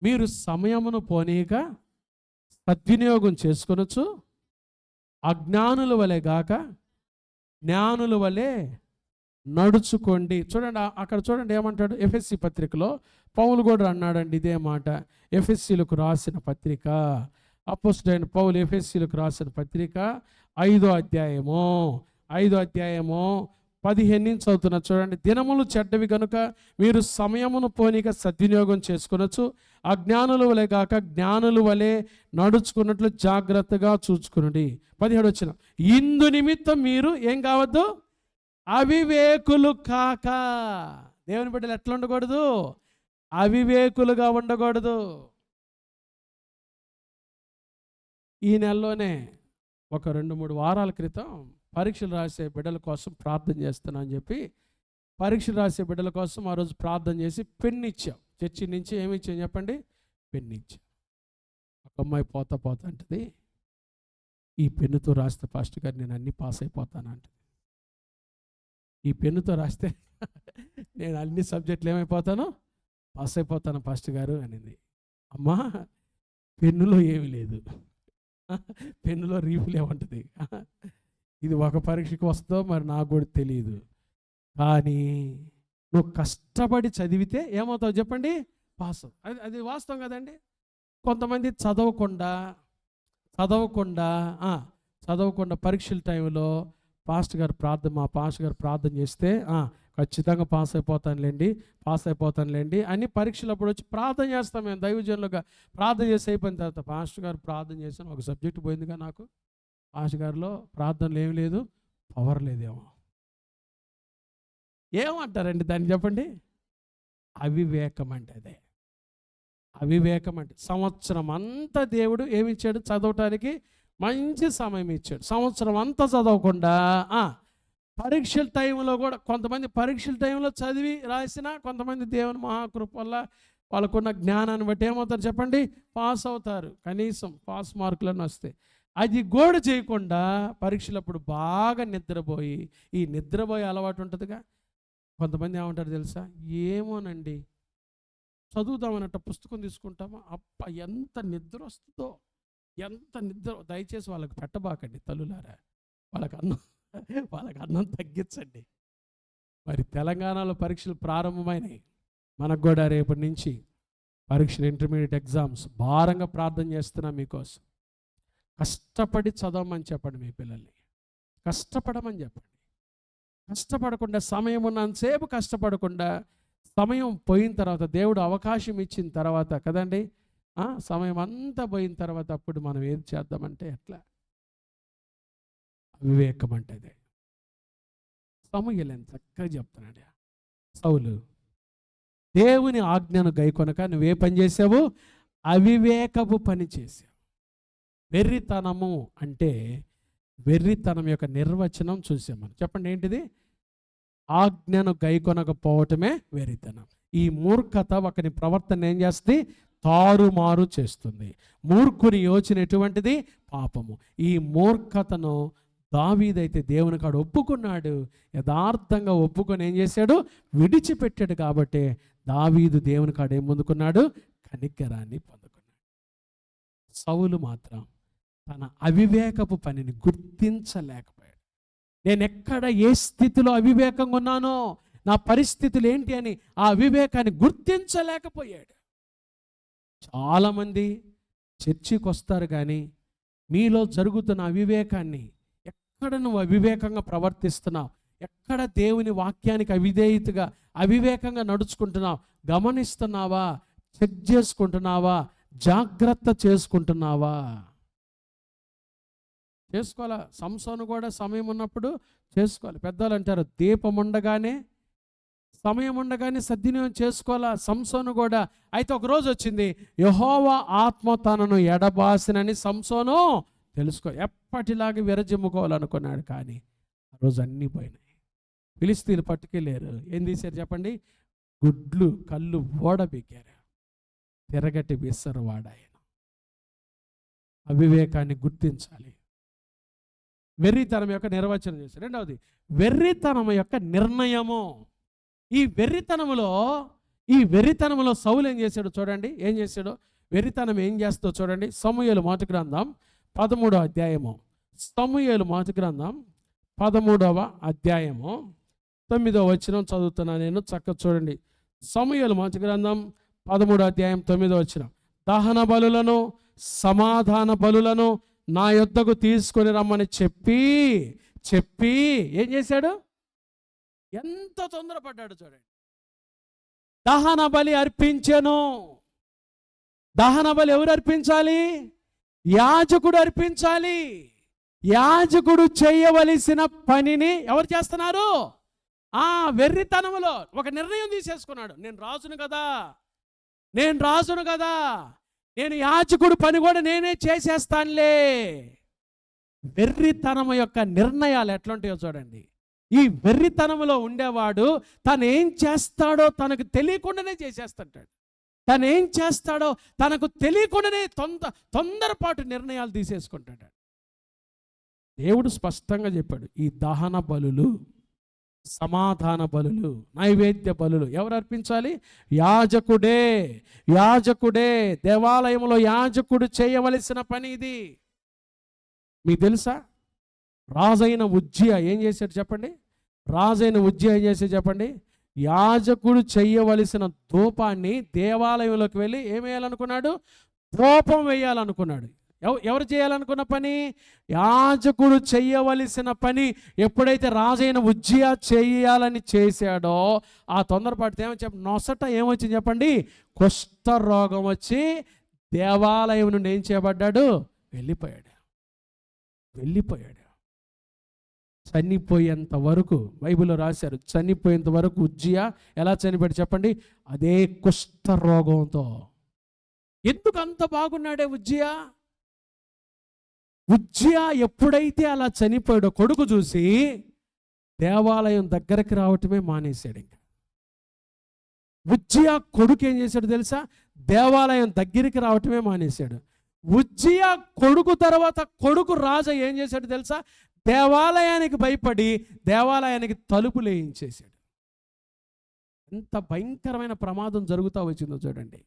మీరు సమయమును పోనీక సద్వినియోగం చేసుకొనొచ్చు. అజ్ఞానుల వలె గాక జ్ఞానుల వలె నడుచుకోండి. చూడండి, అక్కడ చూడండి ఏమంటాడు? ఎఫెస్సి పత్రికలో పౌలు కూడా అన్నాడండి ఇదే మాట. ఎఫెస్సీలకు రాసిన పత్రిక, అపోస్తలుడైన పౌలు ఎఫెస్సీలకు రాసిన పత్రిక 5వ అధ్యాయము 15 నుంచి చదువుతున్నా చూడండి. దినములు చెడ్డవి కనుక మీరు సమయమును పోనీక సద్వినియోగం చేసుకొనొచ్చు. అజ్ఞానుల వలె కాక జ్ఞానుల వలె నడుచుకున్నట్లు జాగ్రత్తగా చూచుకునండి. 17 వచ్చిన ఇందు నిమిత్తం మీరు ఏం కావద్దు? అవివేకులు కాక. దేవుని బిడ్డలు ఎట్లా ఉండకూడదు? అవివేకులుగా ఉండకూడదు. ఈ నెలలోనే ఒక 2-3 వారాల క్రితం పరీక్షలు రాసే బిడ్డల కోసం ప్రార్థన చేస్తున్నా అని చెప్పి పరీక్షలు రాసే బిడ్డల కోసం ఆ రోజు ప్రార్థన చేసి పెన్ను ఇచ్చాం. చర్చి నుంచి ఏమి ఇచ్చాం చెప్పండి? పెన్ను ఇచ్చాం. ఒక అమ్మాయి పోతా అంటది, ఈ పెన్నుతో రాస్తే పాస్టర్ గారు నేను అన్నీ పాస్ అయిపోతాను అంటది. ఈ పెన్నుతో రాస్తే నేను అన్ని సబ్జెక్టులు ఏమైపోతాను? పాస్ అయిపోతాను పాస్టర్ గారు అనింది. అమ్మా, పెన్నులో ఏమీ లేదు, పెన్నులో రీఫిల్ ఏమంటుంది. ఇది ఒక పరీక్షకు వస్తుందో మరి నాకు కూడా తెలియదు, కానీ నువ్వు కష్టపడి చదివితే ఏమవుతావు చెప్పండి? పాస్. అది వాస్తవం కదండి. కొంతమంది చదవకుండా పరీక్షల టైంలో పాస్టర్ గారు ప్రార్థన చేస్తే ఖచ్చితంగా పాస్ అయిపోతానులేండి అని పరీక్షలప్పుడు వచ్చి ప్రార్థన చేస్తాం. మేము దైవజనులుగా ప్రార్థన చేసి అయిపోయిన తర్వాత, పాస్టర్ గారు ప్రార్థన చేశాను, ఒక సబ్జెక్టు పోయిందిగా నాకు, పాస్టర్ గారిలో ప్రార్థనలు ఏమి లేదు, పవర్ లేదేమో. ఏమంటారండి దాన్ని చెప్పండి? అవివేకం అంటే అదే. అవివేకం అంటే సంవత్సరం అంతా దేవుడు ఏమి ఇచ్చాడు? చదవటానికి మంచి సమయం ఇచ్చాడు. సంవత్సరం అంతా చదవకుండా పరీక్షల టైంలో కూడా, కొంతమంది పరీక్షల టైంలో చదివి రాసినా, కొంతమంది దేవుని మహాకృప వల్ల వాళ్ళకున్న జ్ఞానాన్ని బట్టి ఏమవుతారు చెప్పండి? పాస్ అవుతారు. కనీసం పాస్ మార్కులను వస్తాయి. అది కూడా చేయకుండా పరీక్షలప్పుడు బాగా నిద్రపోయి, ఈ నిద్రపోయే అలవాటు ఉంటుందిగా, కొంతమంది ఏమంటారు తెలుసా? ఏమోనండి, చదువుదామన్నట్టు పుస్తకం తీసుకుంటామా, అప్ప ఎంత నిద్ర వస్తుందో, ఎంత నిద్ర. దయచేసి వాళ్ళకి పెట్టబాకండి తల్లులారా, వాళ్ళకి అన్నం తగ్గించండి. మరి తెలంగాణలో పరీక్షలు ప్రారంభమైనాయి. మనకు కూడా రేపటి నుంచి పరీక్షలు, ఇంటర్మీడియట్ ఎగ్జామ్స్. భారంగా ప్రార్థన చేస్తున్నా మీకోసం. కష్టపడి చదవమని చెప్పండి మీ పిల్లల్ని, కష్టపడమని చెప్పండి. కష్టపడకుండా, సమయం ఉన్నంతసేపు కష్టపడకుండా, సమయం పోయిన తర్వాత, దేవుడు అవకాశం ఇచ్చిన తర్వాత కదండి, సమయం అంతా పోయిన తర్వాత అప్పుడు మనం ఏది చేద్దామంటే ఎట్లా? అవివేకం అంటే అదే. సమూయేలు ఎంత చక్కగా చెప్తున్నాడు. సౌలు, దేవుని ఆజ్ఞను గైకొనక నువ్వే పని చేసావు? అవివేకపు పని చేసావు. వెర్రితనము అంటే, వెర్రితనం యొక్క నిర్వచనం చూసాం మనం. చెప్పండి ఏంటిది? ఆజ్ఞను గైకొనకపోవటమే వెర్రితనం. ఈ మూర్ఖత ఒకని ప్రవర్తన ఏం చేస్తుంది? తారుమారు చేస్తుంది. మూర్ఖుని యోచన ఎటువంటిది? పాపము. ఈ మూర్ఖతను దావీదైతే దేవుని కాడు ఒప్పుకున్నాడు, యథార్థంగా ఒప్పుకొని ఏం చేశాడు? విడిచిపెట్టాడు. కాబట్టి దావీదు దేవుని కాడు ఏం పొందుకున్నాడు? కనికరాన్ని పొందుకున్నాడు. సౌలు మాత్రం తన అవివేకపు పనిని గుర్తించలేకపోయాడు. నేను ఎక్కడ ఏ స్థితిలో అవివేకంగా ఉన్నానో, నా పరిస్థితులు ఏంటి అని ఆ అవివేకాన్ని గుర్తించలేకపోయాడు. చాలామంది చర్చికి వస్తారు, కానీ మీలో జరుగుతున్న అవివేకాన్ని, ఎక్కడ నువ్వు అవివేకంగా ప్రవర్తిస్తున్నావు, ఎక్కడ దేవుని వాక్యానికి అవిధేయతగా అవివేకంగా నడుచుకుంటున్నావు గమనిస్తున్నావా? చెక్ చేసుకుంటున్నావా? జాగ్రత్త చేసుకుంటున్నావా? చేసుకోవాలా. సంసోను కూడా సమయం ఉన్నప్పుడు చేసుకోవాలి. పెద్దలు అంటారు, దీపం ఉండగానే, సమయం ఉండగానే సద్వినియోగం చేసుకోవాలా. సంసోను కూడా. అయితే ఒకరోజు వచ్చింది, యెహోవా ఆత్మ తనను ఎడబాసినని సంసోను తెలుసుకో. ఎప్పటిలాగా విరజిమ్ముకోవాలనుకున్నాడు, కానీ ఆ రోజు అన్నీ పోయినాయి. ఫిలిస్తీన్లు పట్టుకెళ్ళారు. ఏం తీశారు చెప్పండి? గుడ్లు, కళ్ళు ఓడబెక్కారు. తిరగటి విసరు వాడాయన. అవివేకాన్ని గుర్తించాలి. వెర్రితనం యొక్క నిర్వచనం చేశారు. రెండవది, వెర్రితనం యొక్క నిర్ణయము. ఈ వెర్రితనములో సౌలు ఏం చేశాడు చూడండి. ఏం చేశాడో, వెర్రితనం ఏం చేస్తుందో చూడండి. సమూయేలు మొదటి గ్రంథం 13వ అధ్యాయము. సమూయేలు మొదటి గ్రంథం 13వ అధ్యాయము 9వ వచనం చదువుతున్నా నేను, చక్కగా చూడండి. సమూయేలు మొదటి గ్రంథం 13వ అధ్యాయం 9వ వచనం. దహన బలులను, సమాధాన బలులను నా యొద్దకు తీసుకొని రమ్మని చెప్పి ఏం చేశాడు? ఎంత తొందరపడ్డాడు చూడండి. దహన బలి అర్పించెను. దహన బలి ఎవరు అర్పించాలి? యాజకుడు అర్పించాలి. యాజకుడు చేయవలసిన పనిని ఎవరు చేస్తున్నారు? వెర్రితనములో ఒక నిర్ణయం తీసేసుకున్నాడు. నేను రాజును కదా, నేను యాజకుడు పని కూడా నేనే చేసేస్తానులే. వెర్రితనము యొక్క నిర్ణయాలు ఎట్లాంటివో చూడండి. ఈ వెర్రితనంలో ఉండేవాడు తను ఏం చేస్తాడో తనకు తెలియకుండానే చేసేస్తుంటాడు. తను ఏం చేస్తాడో తనకు తెలియకుండానే తొందరపాటు నిర్ణయాలు తీసేసుకుంటాడు. దేవుడు స్పష్టంగా చెప్పాడు, ఈ దహన బలులు, సమాధాన బలులు, నైవేద్య బలులు ఎవరు అర్పించాలి? యాజకుడే. యాజకుడే. దేవాలయంలో యాజకుడు చేయవలసిన పని ఇది. మీకు తెలుసా, రాజైన ఉజ్జియా ఏం చేశాడు చెప్పండి? రాజైన ఉజ్జియా ఏం చేశాడు చెప్పండి? యాజకుడు చెయ్యవలసిన ధూపాన్ని దేవాలయంలోకి వెళ్ళి ఏం వేయాలనుకున్నాడు? ధూపం వేయాలనుకున్నాడు. ఎవరు చేయాలనుకున్న పని? యాజకుడు చెయ్యవలసిన పని ఎప్పుడైతే రాజైన ఉజ్జియా చేయాలని చేశాడో ఆ తొందరపాటు నొసట ఏమొచ్చింది చెప్పండి? కుష్ఠరోగం వచ్చి దేవాలయం నుండి ఏం చేయబడ్డాడు? వెళ్ళిపోయాడు. చనిపోయేంత వరకు బైబిల్లో రాశారు, చనిపోయేంత వరకు ఉజ్జియా ఎలా చనిపోయాడు చెప్పండి? అదే కుష్ఠరోగంతో. ఎందుకు అంత బాగున్నాడే ఉజ్జియా? ఉజ్జియా ఎప్పుడైతే అలా చనిపోయాడో కొడుకు చూసి దేవాలయం దగ్గరికి రావటమే మానేశాడు. ఇంకా ఉజ్జియా కొడుకు ఏం చేశాడు తెలుసా? దేవాలయం దగ్గరికి రావటమే మానేశాడు. ఉజ్జియా కొడుకు తర్వాత కొడుకు రాజు ఏం చేశాడు తెలుసా? దేవాలయానికి భయపడి దేవాలయానికి తలుపులు వేయించేశాడు. ఎంత భయంకరమైన ప్రమాదం జరుగుతూ వచ్చిందో చూడండి.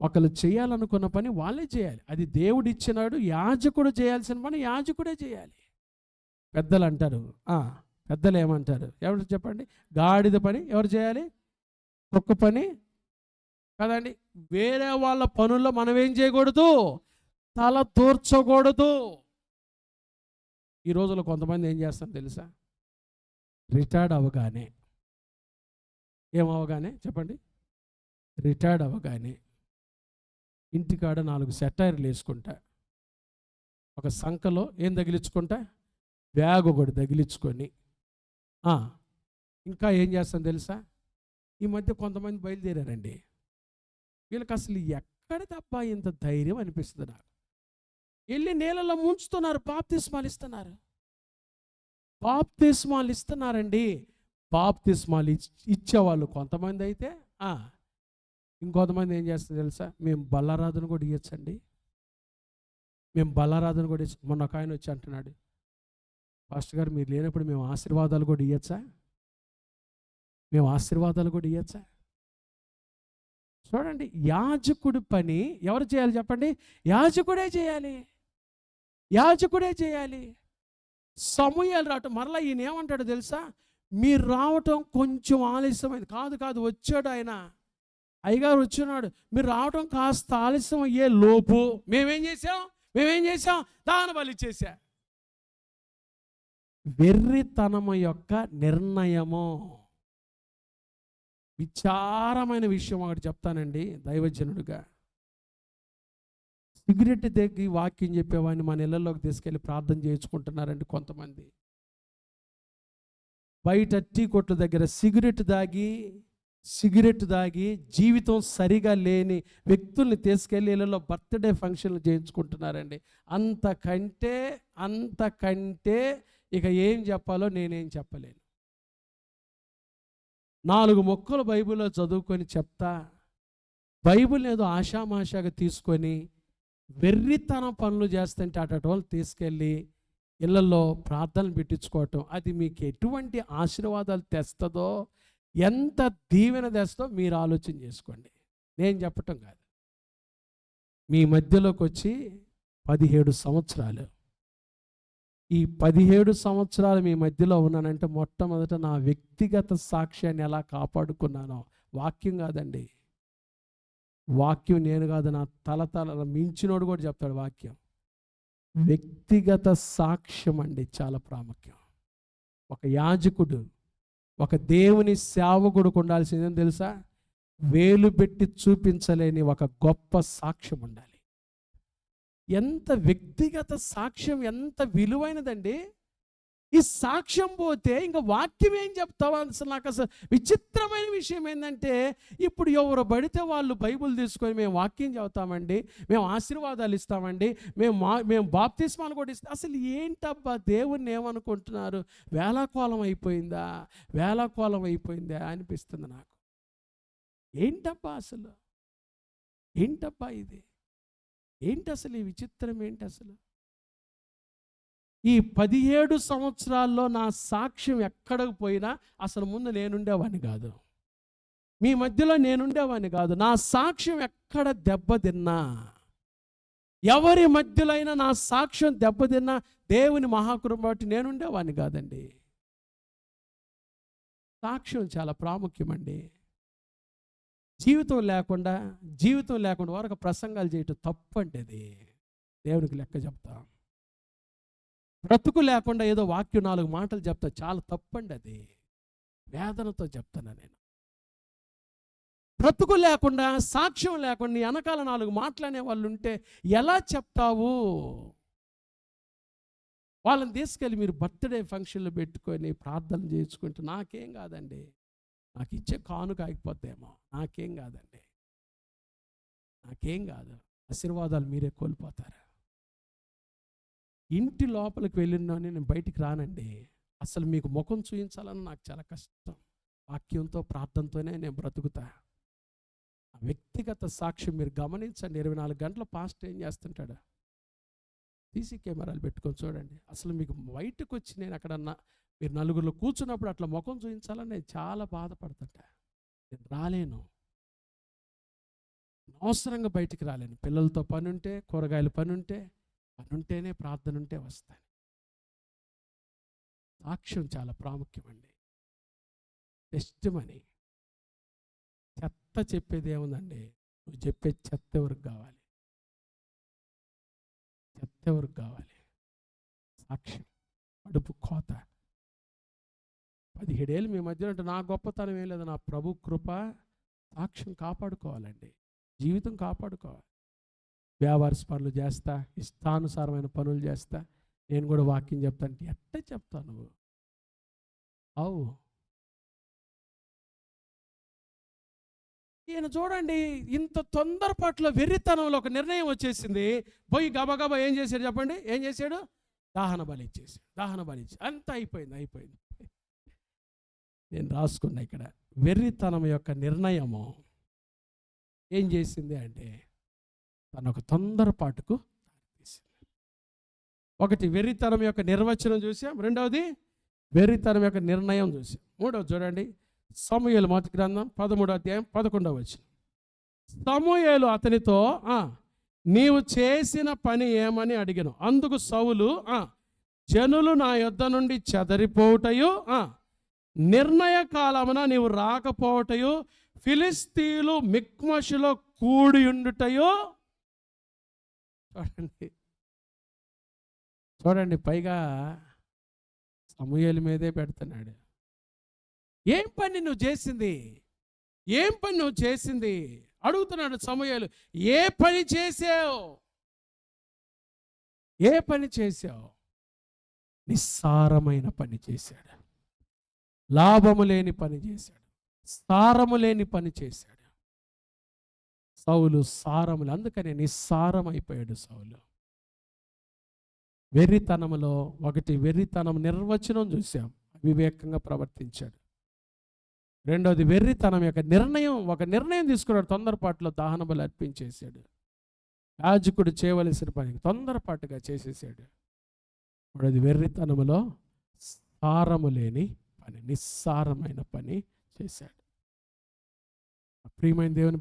ఒకళ్ళు చేయాలనుకున్న పని వాళ్ళే చేయాలి. అది దేవుడు ఇచ్చినాడు. యాజకుడు చేయాల్సిన పని యాజకుడే చేయాలి. పెద్దలు అంటారు, పెద్దలు ఏమంటారు? ఎవరు చెప్పండి? గాడిద పని ఎవరు చేయాలి? కుక్క పని కదండి. వేరే వాళ్ళ పనుల్లో మనం ఏం చేయకూడదు? తల తూర్చకూడదు. ఈ రోజుల్లో కొంతమంది ఏం చేస్తారు తెలుసా? రిటైర్డ్ అవ్వగానే ఏమవగానే చెప్పండి? రిటైర్డ్ అవ్వగానే ఇంటికాడ 4 సెటైర్లు వేసుకుంటా, ఒక సంఖలో ఏం తగిలించుకుంటా? బ్యాగ్ ఒకటి తగిలించుకొని ఇంకా ఏం చేస్తాను తెలుసా? ఈ మధ్య కొంతమంది బయలుదేరారండి. వీళ్ళకి అసలు ఎక్కడ తప్ప ఇంత ధైర్యం అనిపిస్తుంది నాకు. వెళ్ళి నీళ్ళలో ముంచుతున్నారు, బాప్తిస్మాలు ఇస్తున్నారండి. బాప్తిస్మాలు ఇచ్చేవాళ్ళు కొంతమంది అయితే ఇంకొంతమంది ఏం చేస్తారు తెలుసా? మేము బల్లారాధన కూడా ఇవ్వచ్చండి, మొన్న ఒక ఆయన వచ్చి అంటున్నాడు, పాస్టర్ గారు మీరు లేనప్పుడు మేము ఆశీర్వాదాలు కూడా ఇవ్వచ్చా? చూడండి, యాజకుడి పని ఎవరు చేయాలి చెప్పండి? యాజకుడే చేయాలి. సమూయేలు రావటం మరలా ఈయన ఏమంటాడు తెలుసా? మీరు రావటం కొంచెం ఆలస్యమైంది. కాదు వచ్చాడు ఆయన, అయ్యగారు వచ్చినాడు. మీరు రావటం కాస్త ఆలస్యం అయ్యే లోపు మేమేం చేసాం? దాన బలి చేశా. వెర్రితనము యొక్క నిర్ణయము. విచారమైన విషయం ఒకటి చెప్తానండి దైవజనుడిగా. సిగరెట్ దగ్గర వాక్యం చెప్పేవాడిని మన ఇళ్లలోకి తీసుకెళ్ళి ప్రార్థన చేయించుకుంటున్నారండి కొంతమంది. బయట టీ కొట్ల దగ్గర సిగరెట్ దాగి జీవితం సరిగా లేని వ్యక్తుల్ని తీసుకెళ్ళి ఇళ్ళలో బర్త్డే ఫంక్షన్లు చేయించుకుంటున్నారండి. అంతకంటే ఇక ఏం చెప్పాలో నేనేం చెప్పలేను. 4 మొక్కలు బైబిల్లో చదువుకొని చెప్తా, బైబిల్ ఏదో ఆషామాషాగా తీసుకొని వెర్రితన పనులు చేస్తుంటే అటోళ్ళు తీసుకెళ్ళి ఇళ్ళల్లో ప్రార్థనలు పెట్టించుకోవటం, అది మీకు ఎటువంటి ఆశీర్వాదాలు తెస్తుందో, ఎంత దీవెన తెస్తుందో మీరు ఆలోచన చేసుకోండి. నేను చెప్పటం కాదు. మీ మధ్యలోకి వచ్చి 17 సంవత్సరాలు, ఈ 17 సంవత్సరాలు మీ మధ్యలో ఉన్నానంటే మొట్టమొదట నా వ్యక్తిగత సాక్ష్యాన్ని ఎలా కాపాడుకున్నానో, వాక్యం కాదండి, వాక్యం నేను కాదు, నా తల మించినోడు కూడా చెప్తాడు వాక్యం. వ్యక్తిగత సాక్ష్యం అండి చాలా ప్రాముఖ్యం. ఒక యాజకుడు, ఒక దేవుని సేవకుడికి ఉండాల్సిందేం తెలుసా? వేలు పెట్టి చూపించలేని ఒక గొప్ప సాక్ష్యం ఉండాలి. ఎంత వ్యక్తిగత సాక్ష్యం ఎంత విలువైనదండి. ఈ సాక్ష్యం పోతే ఇంకా వాక్యం ఏం చెప్తావా? అసలు నాకు అసలు విచిత్రమైన విషయం ఏంటంటే, ఇప్పుడు ఎవరు పడితే వాళ్ళు బైబిల్ తీసుకొని మేము వాక్యం చెబుతామండి, మేము ఆశీర్వాదాలు ఇస్తామండి, మేము బాప్తిస్మాలు కూడా ఇస్తాం. అసలు ఏంటబ్బా, దేవుణ్ణి ఏమనుకుంటున్నారు? వేళాకోళం అయిపోయిందా, వేళాకోళం అయిపోయిందా అనిపిస్తుంది నాకు. ఏంటబ్బా అసలు, ఏంటబ్బా ఇది, ఏంటి అసలు ఈ విచిత్రం ఏంటి అసలు? ఈ 17 సంవత్సరాల్లో నా సాక్ష్యం ఎక్కడికి పోయినా అసలు ముందు నేనుండేవాడిని కాదు, మీ మధ్యలో నేనుండేవాడిని కాదు. నా సాక్ష్యం ఎక్కడ దెబ్బతిన్నా, ఎవరి మధ్యలో అయినా నా సాక్ష్యం దెబ్బతిన్నా దేవుని మహాకృప బట్టి నేనుండేవాడిని కాదండి. సాక్ష్యం చాలా ప్రాముఖ్యమండి. జీవితం లేకుండా వరకు ప్రసంగాలు చేయటం తప్పు అంటే అది దేవునికి లెక్క చెప్తాం. బ్రతుకు లేకుండా ఏదో వాక్యం 4 మాటలు చెప్తా చాలా తప్పండి అది. వేదనతో చెప్తాను నేను. బ్రతుకు లేకుండా, సాక్ష్యం లేకుండా నీ వెనకాల 4 మాటలనే వాళ్ళు ఉంటే ఎలా చెప్తావు? వాళ్ళని తీసుకెళ్ళి మీరు బర్త్డే ఫంక్షన్లు పెట్టుకొని ప్రార్థన చేసుకుంటే నాకేం కాదండి, నాకు ఇచ్చే కానుక ఆగిపోద్దేమో, నాకేం కాదండి, నాకేం కాదు. ఆశీర్వాదాలు మీరే కోల్పోతారు. ఇంటి లోపలికి వెళ్ళినాని నేను బయటికి రానండి. అసలు మీకు ముఖం చూపించాలని నాకు చాలా కష్టం. వాక్యంతో, ప్రార్థనతోనే నేను బ్రతుకుతా. వ్యక్తిగత సాక్ష్యం మీరు గమనించండి. 24 గంటల పాస్ట్ ఏం చేస్తుంటాడు? సీసీ కెమెరాలు పెట్టుకొని చూడండి. అసలు మీకు బయటకు వచ్చి నేను అక్కడన్నా మీరు నలుగురిలో కూర్చున్నప్పుడు అట్లా ముఖం చూపించాలని నేను చాలా బాధపడుతుంటా. నేను రాలేను, అనవసరంగా బయటికి రాలేను. పిల్లలతో పని ఉంటే, కూరగాయల పని ఉంటేనే, ప్రార్థన ఉంటే వస్తాను. సాక్ష్యం చాలా ప్రాముఖ్యమండి. టెస్టిమనీ. చెత్త చెప్పేది ఏముందండి? నువ్వు చెప్పే చెత్త ఎవరికి కావాలి? చెత్త ఎవరికి కావాలి? సాక్ష్యం. కడుపు కోత. 17 ఏళ్ళు మీ మధ్యలో అంటే నా గొప్పతనం ఏం లేదు, నా ప్రభు కృప. సాక్ష్యం కాపాడుకోవాలండి, జీవితం కాపాడుకోవాలి. వ్యాపారస్ పనులు చేస్తా, ఇష్టానుసారమైన పనులు చేస్తా, నేను కూడా వాక్యం చెప్తాను. ఎట్ట చెప్తాను నువ్వు? అవు ఈయన చూడండి, ఇంత తొందరపాటులో వెర్రితనంలో ఒక నిర్ణయం వచ్చేసింది. పోయి గబగబా ఏం చేశాడు చెప్పండి? ఏం చేశాడు? దహన బలి ఇచ్చేసాడు. దహన బలి ఇచ్చి అంతా అయిపోయింది. నేను రాసుకున్నా ఇక్కడ. వెర్రితనం యొక్క నిర్ణయము ఏం చేసింది అంటే తను ఒక తొందరపాటుకు తీసింది. ఒకటి వెర్రితనం యొక్క నిర్వచనం చూసాం, రెండవది వెర్రితనం యొక్క నిర్ణయం చూసాం, మూడవది చూడండి సమూయేలు మొదటి గ్రంథం 13వ అధ్యాయం 11వ వచనం. సమూయేలు అతనితో నీవు చేసిన పని ఏమని అడిగాను. అందుకు సౌలు జనులు నా యొద్ద నుండి చెదరిపోవుటయు, నిర్ణయ కాలమున నీవు రాకపోవటయు, ఫిలిస్తీయులు మిక్మషులో కూడియుండుటయో. చూడండి పైగా సమూయేలు మీదే పెడుతున్నాడు. ఏం పని నువ్వు చేసింది? ఏం పని నువ్వు చేసింది అడుగుతున్నాడు సమూయేలు. ఏ పని చేసావు? ఏ పని చేసావు? నిస్సారమైన పని చేశాడు, లాభము లేని పని చేశాడు, సారము లేని పని చేశాడు. సౌలు సారములు, అందుకనే నిస్సారం అయిపోయాడు సౌలు. వెర్రితనములో ఒకటి వెర్రితనం నిర్వచనం చూసాం, వివేకంగా ప్రవర్తించాడు. రెండోది వెర్రితనం యొక్క నిర్ణయం, ఒక నిర్ణయం తీసుకున్నాడు, తొందరపాటులో దహన బలి అర్పించేశాడు. యాజకుడు చేయవలసిన పని తొందరపాటుగా చేసేసాడు. మూడోది వెర్రితనములో సారము లేని పని, నిస్సారమైన పని చేశాడు. ప్రియమైన దేవుని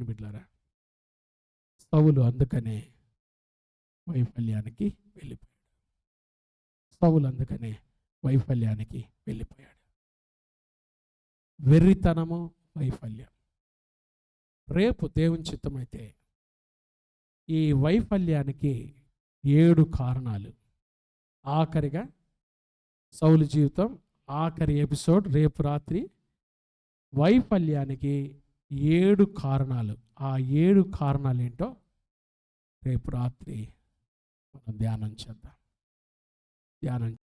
బిడ్డలారా, సౌలు అందుకనే వైఫల్యానికి వెళ్ళిపోయాడు. వెర్రితనము, వైఫల్యం. రేపు దేవుని చిత్తమైతే ఈ వైఫల్యానికి 7 కారణాలు. ఆఖరిగా సౌలు జీవితం ఆఖరి ఎపిసోడ్ రేపు రాత్రి. వైఫల్యానికి 7 కారణాలు. ఆ 7 కారణాలు ఏంటో రేపు రాత్రి మనం ధ్యానం చేద్దాం. ధ్యానం